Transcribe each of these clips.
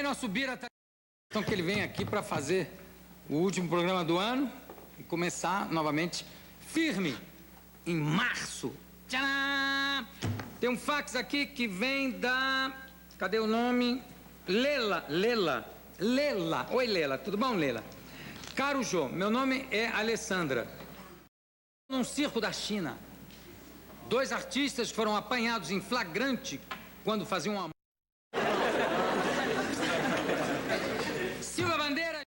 nosso Bira tá... Então que ele vem aqui para fazer o último programa do ano e começar novamente firme em março. Tcharam! Tem um fax aqui que vem da... Cadê o nome? Lela. Oi, Lela. Tudo bom, Lela? Caro Jô, meu nome é Alessandra. Num circo da China, 2 artistas foram apanhados em flagrante quando faziam um amor. Silva Bandeira.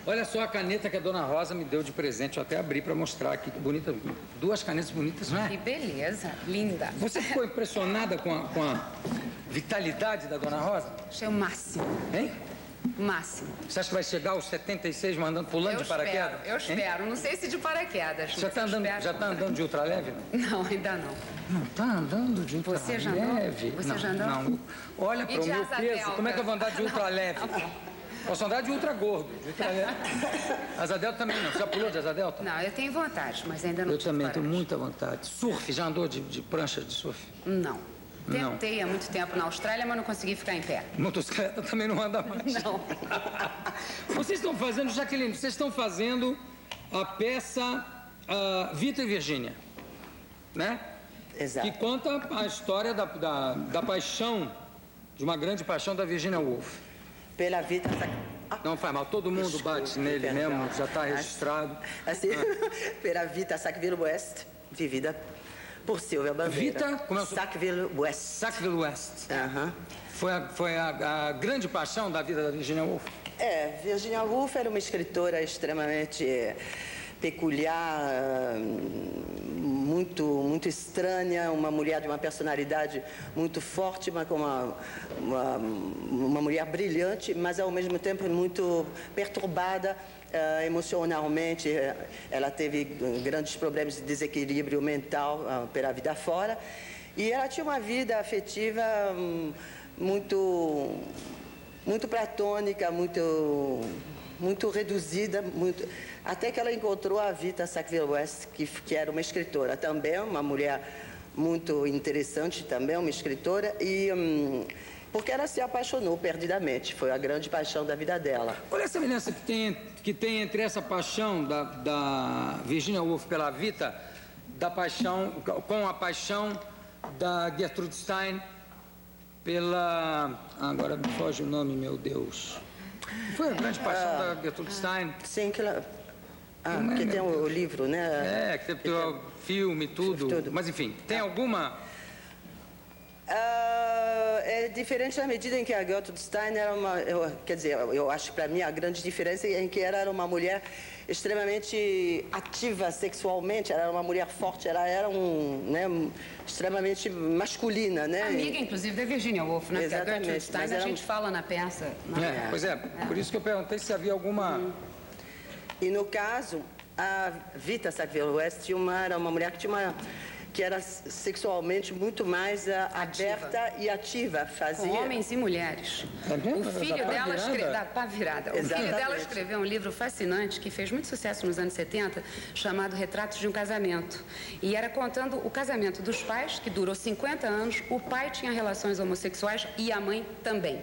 Olha só a caneta que a Dona Rosa me deu de presente. Eu até abri para mostrar aqui, que bonita. 2 canetas bonitas, não é? Que beleza, linda. Você ficou impressionada com a vitalidade da Dona Rosa? Achei o máximo. Hein? O máximo. Você acha que vai chegar aos 76 pulando de paraquedas? Eu espero. Não sei se de paraquedas. Já está andando de ultraleve? Não, ainda não. Não está andando de ultraleve? Você já andou? Você já andou? Não. Olha para o meu peso. Como é que eu vou andar de ultraleve? Posso andar de ultra gordo, de ultra leve. Asa delta também não. Você já pulou de asa delta? Não, eu tenho vontade, mas ainda não. Eu também tenho muita vontade. Surf, já andou de prancha de surf? Não. Tentei há muito tempo na Austrália, mas não consegui ficar em pé. Motocicleta também não anda mais. Não. Vocês estão fazendo, Jaqueline, vocês estão fazendo a peça Vita e Virgínia, né? Exato. Que conta a história da paixão, de uma grande paixão da Virginia Woolf. Pela Vita... Não faz mal, todo mundo bate nele mesmo, já está registrado. Assim, pela Vita Sackville-West, vivida por Silvia Bandeira. Vita, como é o Sackville-West. Sackville-West. Aham. Foi a grande paixão da vida da Virginia Woolf. Virginia Woolf era uma escritora extremamente peculiar, muito estranha, uma mulher de uma personalidade muito forte, mas com uma mulher brilhante, mas ao mesmo tempo muito perturbada emocionalmente. Ela teve grandes problemas de desequilíbrio mental pela vida fora, e ela tinha uma vida afetiva muito platônica, muito reduzida, até que ela encontrou a Vita Sackville-West, que era uma escritora também, uma mulher muito interessante também, uma escritora, e porque ela se apaixonou perdidamente, foi a grande paixão da vida dela. Olha a semelhança que tem entre essa paixão da Virginia Woolf pela Vita, com a paixão da Gertrude Stein pela... Agora me foge o nome, meu Deus. Foi a grande paixão da Gertrude Stein. Sim, que ela... que tem o livro, né? Que tem o filme, tudo. Mas, enfim, tem alguma... É diferente na medida em que a Gertrude Stein era uma... eu acho que para mim a grande diferença é em que ela era uma mulher extremamente ativa sexualmente, ela era uma mulher forte, ela era extremamente masculina, né? Amiga, inclusive, da Virginia Woolf, né? Porque a Gertrude Stein a gente fala na peça. Pois é, por isso que eu perguntei se havia alguma... E no caso, a Vita Sackville-West era uma mulher que era sexualmente muito mais aberta e ativa, com homens e mulheres. O filho dela escreveu um livro fascinante que fez muito sucesso nos anos 70, chamado Retratos de um Casamento. E era contando o casamento dos pais, que durou 50 anos, o pai tinha relações homossexuais e a mãe também.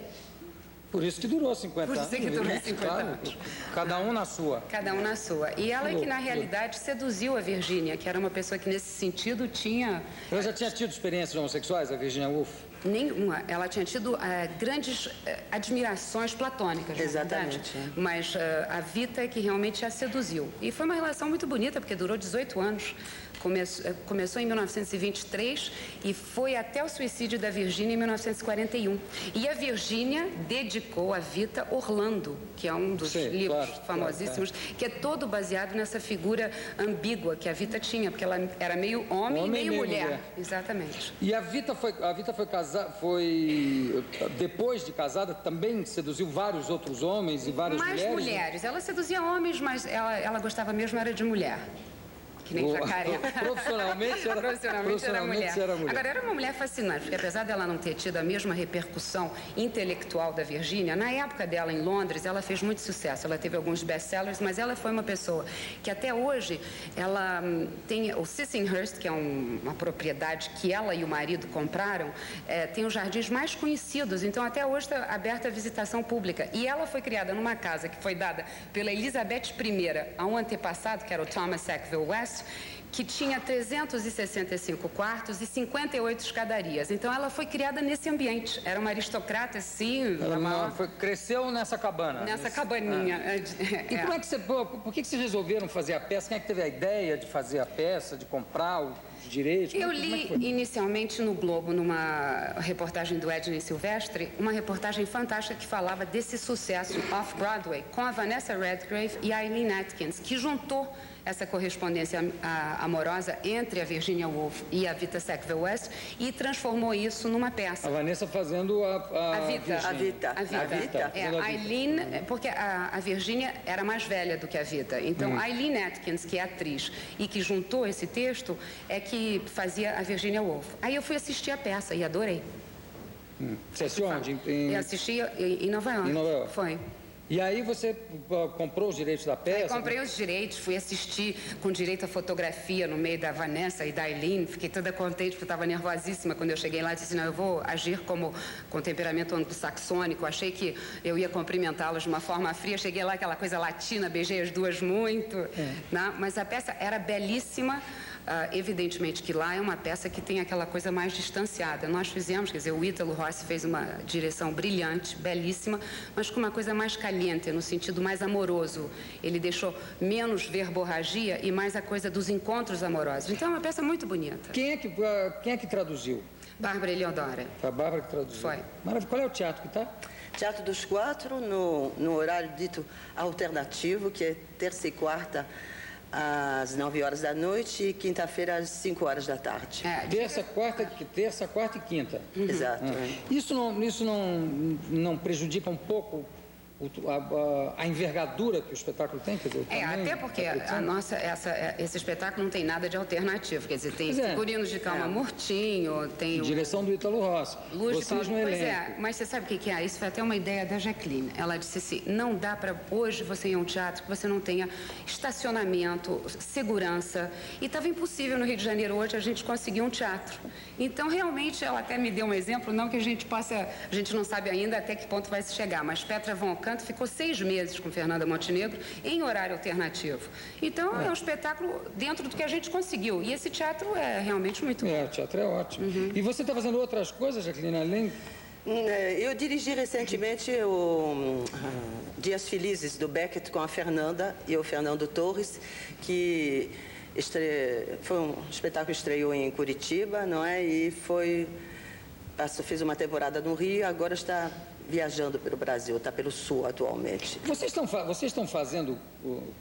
Por isso que durou 50 anos. Por isso que durou 50 anos. Cada um na sua. Cada um na sua. E ela que, na realidade, seduziu a Virginia, que era uma pessoa que, nesse sentido, tinha... Ela já tinha tido experiências homossexuais, a Virginia Woolf? Nenhuma. Ela tinha tido grandes admirações platônicas, exatamente. Mas a Vita é que realmente a seduziu. E foi uma relação muito bonita, porque durou 18 anos. Começou em 1923 e foi até o suicídio da Virginia em 1941. E a Virginia dedicou a Vita Orlando, que é um dos livros famosíssimos, que é todo baseado nessa figura ambígua que a Vita tinha, porque ela era meio homem e meio mulher. Exatamente. E a Vita foi depois de casada, também seduziu vários outros homens e várias mulheres? Mais mulheres. Ela seduzia homens, mas ela gostava mesmo era de mulher. que nem jacaré. Profissionalmente era mulher. Era mulher. Agora, era uma mulher fascinante, porque apesar dela não ter tido a mesma repercussão intelectual da Virginia, na época dela em Londres, ela fez muito sucesso. Ela teve alguns best-sellers, mas ela foi uma pessoa que até hoje, ela tem o Sissinghurst, que é uma propriedade que ela e o marido compraram, tem os jardins mais conhecidos, então até hoje está aberta a visitação pública. E ela foi criada numa casa que foi dada pela Elizabeth I a um antepassado, que era o Thomas Sackville West, que tinha 365 quartos e 58 escadarias. Então, ela foi criada nesse ambiente. Era uma aristocrata, sim. Cresceu nessa cabana. Nessa cabaninha. E como é que por que vocês resolveram fazer a peça? Quem é que teve a ideia de fazer a peça, de comprar os direitos? Eu li inicialmente no Globo, numa reportagem do Edney Silvestre, uma reportagem fantástica que falava desse sucesso off-Broadway com a Vanessa Redgrave e a Eileen Atkins, que juntou essa correspondência amorosa entre a Virginia Woolf e a Vita Sackville West e transformou isso numa peça. A Vanessa fazendo a Vita. A Vita. A Eileen, porque a Virginia era mais velha do que a Vita. Então, a Eileen Atkins, que é atriz e que juntou esse texto, é que fazia a Virginia Woolf. Aí eu fui assistir a peça e adorei. Você assistiu onde? Eu assisti em Nova York. Em Nova York. Foi. E aí você comprou os direitos da peça? Aí comprei os direitos, fui assistir com direito à fotografia no meio da Vanessa e da Eileen. Fiquei toda contente porque estava nervosíssima quando eu cheguei lá. Disse, não, eu vou agir com temperamento anglo-saxônico. Achei que eu ia cumprimentá-los de uma forma fria. Cheguei lá, aquela coisa latina, beijei as duas muito. Né? Mas a peça era belíssima. Evidentemente que lá é uma peça que tem aquela coisa mais distanciada. Nós fizemos, quer dizer, o Ítalo Rossi fez uma direção brilhante, belíssima, mas com uma coisa mais caliente, no sentido mais amoroso. Ele deixou menos verborragia e mais a coisa dos encontros amorosos. Então é uma peça muito bonita. Quem é que traduziu? Bárbara Eleodora. Foi a Bárbara que traduziu? Foi. Maravilha. Qual é o teatro que está? Teatro dos Quatro, no horário dito alternativo, que é terça e quarta, às 9 horas da noite e quinta-feira às 5 horas da tarde. Terça, quarta e quinta. Exato. Isso não prejudica um pouco a envergadura que o espetáculo tem? Quer dizer, até porque esse espetáculo não tem nada de alternativo. Quer dizer, tem figurinos de Calma Murtinho, tem direção do Ítalo Rossi. Vocês no elenco. Mas você sabe o que é? Isso foi até uma ideia da Jacqueline. Ela disse assim, não dá para hoje você ir a um teatro que você não tenha estacionamento, segurança. E estava impossível no Rio de Janeiro hoje a gente conseguir um teatro. Então, realmente, ela até me deu um exemplo, não que a gente não sabe ainda até que ponto vai se chegar, mas Petra Von Kant ficou 6 meses com Fernanda Montenegro em horário alternativo. Então, é um espetáculo dentro do que a gente conseguiu. E esse teatro é realmente muito bom. O teatro é ótimo. E você está fazendo outras coisas, Jacqueline, além? Eu dirigi recentemente o Dias Felizes, do Beckett, com a Fernanda e o Fernando Torres, que foi um espetáculo que estreou em Curitiba, não é? E fez uma temporada no Rio, agora está viajando pelo Brasil, está pelo Sul atualmente. Vocês estão fazendo,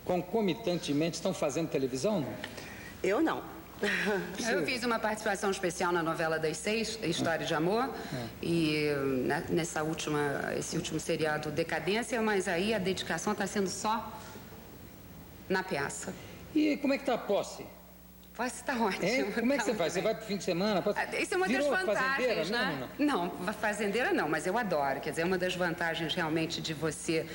concomitantemente, estão fazendo televisão? Não? Eu não. Eu fiz uma participação especial na novela das 6, História de Amor, e esse último seriado Decadência, mas aí a dedicação está sendo só na peça. E como é que está a posse? Posse está ótimo. Como é que você faz? Você vai para o fim de semana? Isso é uma das vantagens, né? Não, fazendeira não, mas eu adoro. Quer dizer, uma das vantagens realmente de você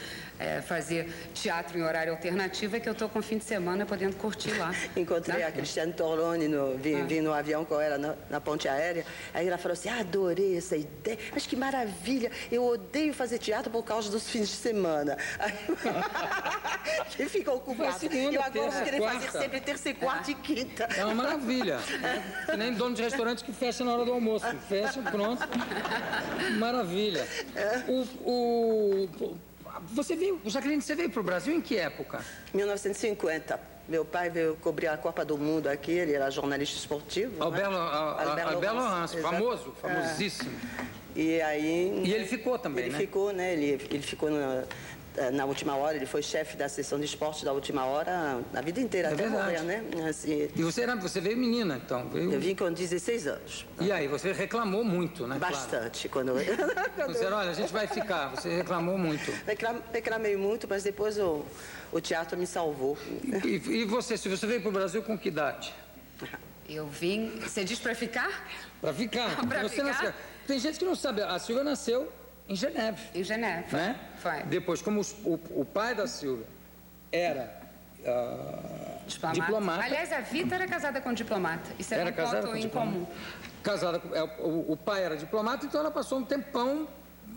fazer teatro em horário alternativo é que eu estou com o fim de semana podendo curtir lá. Encontrei a Cristiane Torloni, vim no avião com ela na ponte aérea, aí ela falou assim, adorei essa ideia, mas que maravilha, eu odeio fazer teatro por causa dos fins de semana. Que fica ocupado. E eu agora vou querer fazer sempre terça e quarta e quinta. É uma maravilha. É nem dono de restaurante que fecha na hora do almoço. Fecha, pronto. Maravilha. Jacqueline, você veio para o Brasil em que época? 1950. Meu pai veio cobrir a Copa do Mundo aqui, ele era jornalista esportivo. Albert Laurence, famosíssimo. E aí... E ele ficou também, ele né? Ficou, né? Ele ficou na última hora, ele foi chefe da seção de esporte da última hora a vida inteira, até morrer, né? Assim, e você veio menina, então? Veio... Eu vim com 16 anos. E aí, você reclamou muito, né? Bastante. Claro. Quando... Você olha, a gente vai ficar. Você reclamou muito. Reclamei muito, mas depois o teatro me salvou. E você, se você veio para o Brasil com que idade? Eu vim... Você diz para ficar? Para ficar. Pra você ficar? Nasceu... Tem gente que não sabe. A Silvia nasceu em Geneve. Em Geneve. Né? Foi. Depois, como o pai da Silvia era diplomata. Aliás, a Vita era casada com um diplomata. Isso era um ponto em comum. Casada com, o pai era diplomata, então ela passou um tempão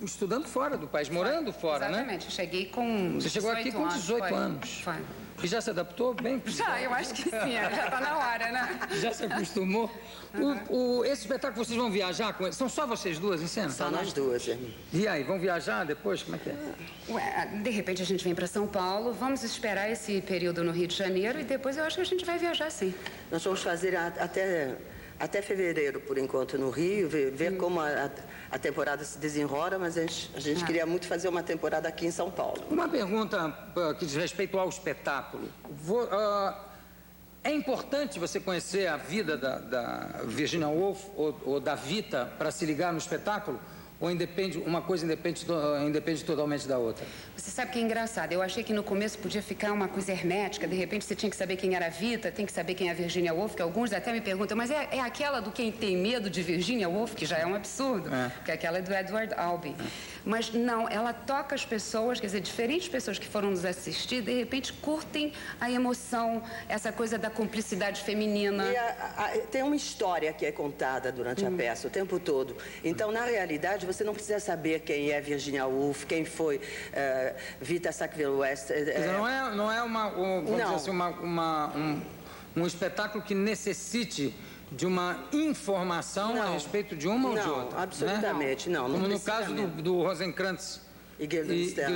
estudando fora do país, morando fora, exatamente. né? Exatamente. Cheguei com 18 anos. Você chegou aqui com 18 anos. Foi. E já se adaptou bem? Já, eu acho que sim. Já está na hora, né? Já se acostumou? Esse espetáculo, vocês vão viajar com ele? São só vocês duas em cena? Só nós duas, é. E aí, vão viajar depois? Como é que é? Ué, de repente a gente vem para São Paulo, vamos esperar esse período no Rio de Janeiro e depois eu acho que a gente vai viajar sim. Nós vamos fazer até fevereiro, por enquanto, no Rio, ver como a temporada se desenrola, mas a gente queria muito fazer uma temporada aqui em São Paulo. Uma pergunta que diz respeito ao espetáculo. É importante você conhecer a vida da Virginia Woolf ou da Vita para se ligar no espetáculo? Ou uma coisa independe totalmente da outra? Você sabe que é engraçado. Eu achei que no começo podia ficar uma coisa hermética. De repente você tinha que saber quem era a Vita, tem que saber quem é a Virginia Woolf, que alguns até me perguntam, mas é aquela do Quem Tem Medo de Virginia Woolf, que já é um absurdo, porque aquela é do Edward Albee. Mas não, ela toca as pessoas, quer dizer, diferentes pessoas que foram nos assistir, de repente curtem a emoção, essa coisa da cumplicidade feminina. E tem uma história que é contada durante a peça o tempo todo. Então, na realidade, você não precisa saber quem é Virginia Woolf, quem foi Vita Sackville-West. Não é um espetáculo que necessite de uma informação a respeito de uma ou de outra. Não, absolutamente, né? Não. Como no caso do Rosencrantz e Guildenstern,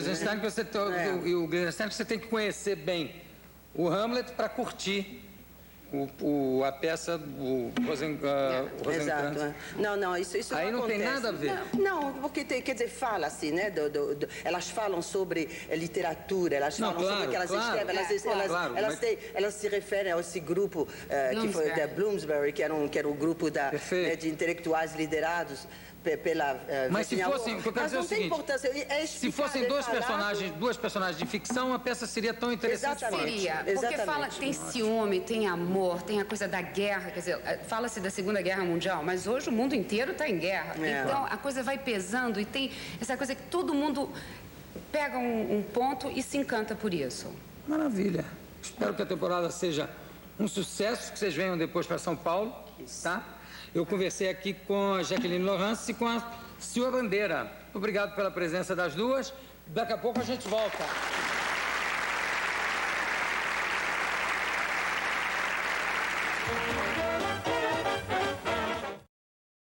e o Guildenstern, que você tem que conhecer bem o Hamlet para curtir a peça do Rosencrantz. Exato. Não, isso aí não tem nada a ver. Não, porque quer dizer, fala assim, né? Elas falam sobre literatura, elas falam sobre o que elas escrevem, elas se referem a esse grupo que foi da Bloomsbury, que era um grupo de intelectuais liderados pela mas se fossem, mas não tem importância. Se fossem duas personagens de ficção, a peça seria tão interessante quanto. Seria, porque tem ciúme, tem amor, tem a coisa da guerra, quer dizer, fala-se da Segunda Guerra Mundial, mas hoje o mundo inteiro está em guerra. Então a coisa vai pesando e tem essa coisa que todo mundo pega um ponto e se encanta por isso. Maravilha. Espero que a temporada seja um sucesso, que vocês venham depois para São Paulo, tá? Eu conversei aqui com a Jacqueline Laurence e com a Silvia Bandeira. Obrigado pela presença das duas. Daqui a pouco a gente volta.